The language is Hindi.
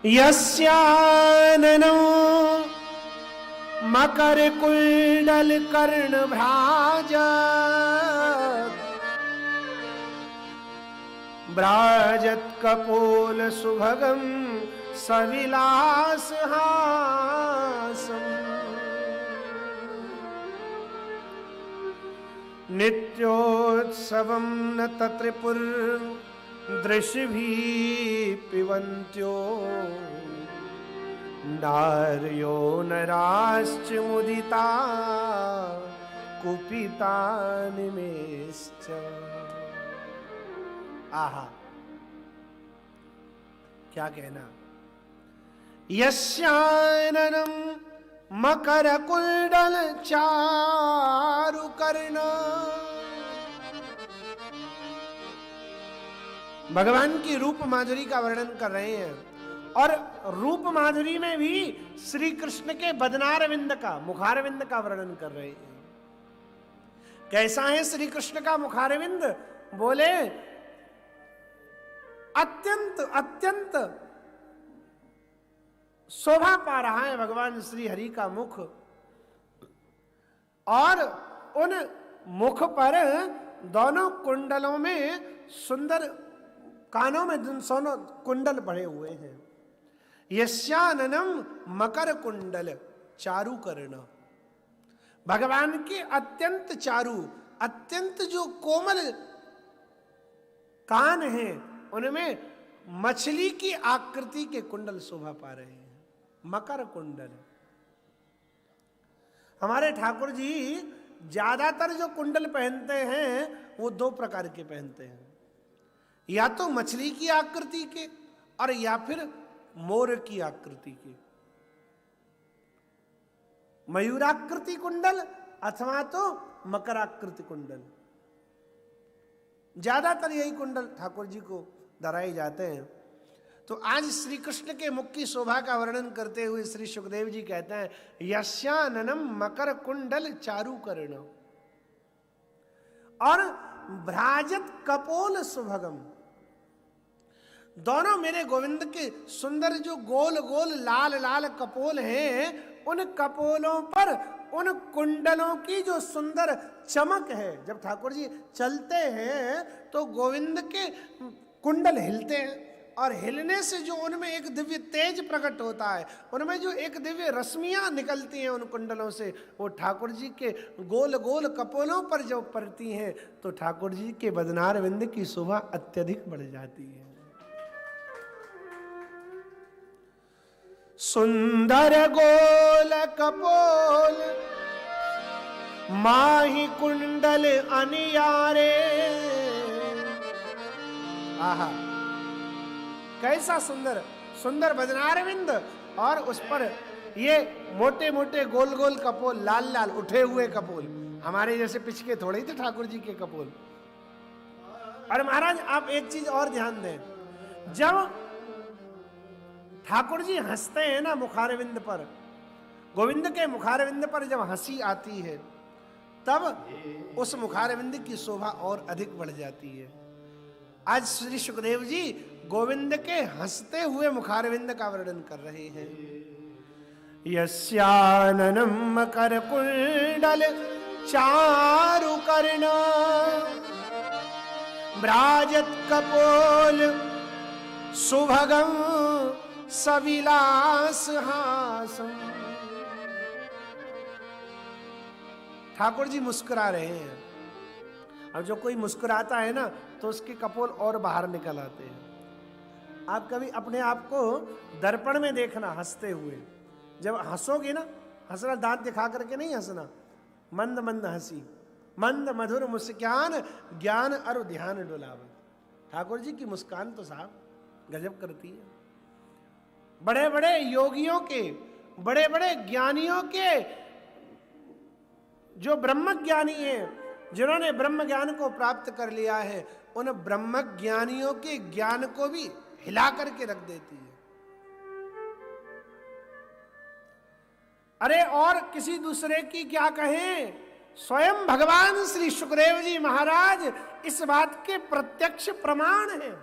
यस्याननं मकर कुंडल कर्ण भ्राजत कपोल सुभगम सविलास हासम नित्योत्सवं न तत्रिपुर दृश्यभि पिबन्त्यो नार्यो नराश्च मुदिता कुपिता निमेश्च। आहा, क्या कहना। यस्याननं मकर कुंडल चारु कर्ण। भगवान की रूप माधुरी का वर्णन कर रहे हैं और रूप माधुरी में भी श्री कृष्ण के बदनारविंद का मुखारविंद का वर्णन कर रहे हैं। कैसा है श्री कृष्ण का मुखारविंद? बोले अत्यंत अत्यंत शोभा पा रहा है भगवान श्री हरि का मुख, और उन मुख पर दोनों कुंडलों में सुंदर, कानों में दोनों कुंडल पड़े हुए हैं। यस्याननं मकर कुंडल चारु कर्ण। भगवान के अत्यंत चारु, अत्यंत जो कोमल कान हैं, उनमें मछली की आकृति के कुंडल शोभा पा रहे हैं। मकर कुंडल। हमारे ठाकुर जी ज्यादातर जो कुंडल पहनते हैं वो दो प्रकार के पहनते हैं, या तो मछली की आकृति के और या फिर मोर की आकृति के, मयूराकृति कुंडल अथवा तो मकराकृति कुंडल। ज्यादातर यही कुंडल ठाकुर जी को धराए जाते हैं। तो आज श्री कृष्ण के मुख की शोभा का वर्णन करते हुए श्री सुखदेव जी कहते हैं यस्याननं मकर कुंडल चारु कर्ण और भ्राजत कपोल सुभगम। दोनों मेरे गोविंद के सुंदर जो गोल गोल लाल लाल कपोल हैं, उन कपोलों पर उन कुंडलों की जो सुंदर चमक है। जब ठाकुर जी चलते हैं तो गोविंद के कुंडल हिलते हैं, और हिलने से जो उनमें एक दिव्य तेज प्रकट होता है, उनमें जो एक दिव्य रश्मियां निकलती हैं उन कुंडलों से, वो ठाकुर जी के गोल गोल कपोलों पर जब पड़ती हैं तो ठाकुर जी के बदनार विंद की शोभा अत्यधिक बढ़ जाती है। सुंदर गोल कपोल माही कुंडल अनियारे। आहा, कैसा सुंदर सुंदर बदनारविंद, और उस पर ये मोटे मोटे गोल गोल कपोल, लाल लाल उठे हुए कपोल। हमारे जैसे पिछके थोड़े ही थे ठाकुर जी के कपोल। और महाराज आप एक चीज और ध्यान दें, जब ठाकुर जी हंसते हैं ना मुखारविंद पर, गोविंद के मुखारविंद पर जब हंसी आती है तब उस मुखारविंद की शोभा और अधिक बढ़ जाती है। आज श्री सुखदेव जी गोविंद के हंसते हुए मुखारविंद का वर्णन कर रहे हैं। यस्याननं मकर कुंडल चारु कर्ण भ्राजत कपोल सुभगम सविलास हासम। ठाकुर जी मुस्कुरा रहे हैं। अब जो कोई मुस्कुराता है ना तो उसके कपोल और बाहर निकल आते हैं। आप कभी अपने आप को दर्पण में देखना हंसते हुए। जब हंसोगे ना, हंसना दांत दिखा करके नहीं हंसना, मंद मंद हंसी, मंद मधुर मुस्कान ज्ञान और ध्यान डुलावत। ठाकुर जी की मुस्कान तो साहब गजब करती है। बड़े बड़े योगियों के, बड़े बड़े ज्ञानियों के, जो ब्रह्म ज्ञानी हैं, जिन्होंने ब्रह्म ज्ञान को प्राप्त कर लिया है, उन ब्रह्म ज्ञानियों के ज्ञान को भी हिला करके रख देती है। अरे और किसी दूसरे की क्या कहें, स्वयं भगवान श्री सुखदेव जी महाराज इस बात के प्रत्यक्ष प्रमाण हैं।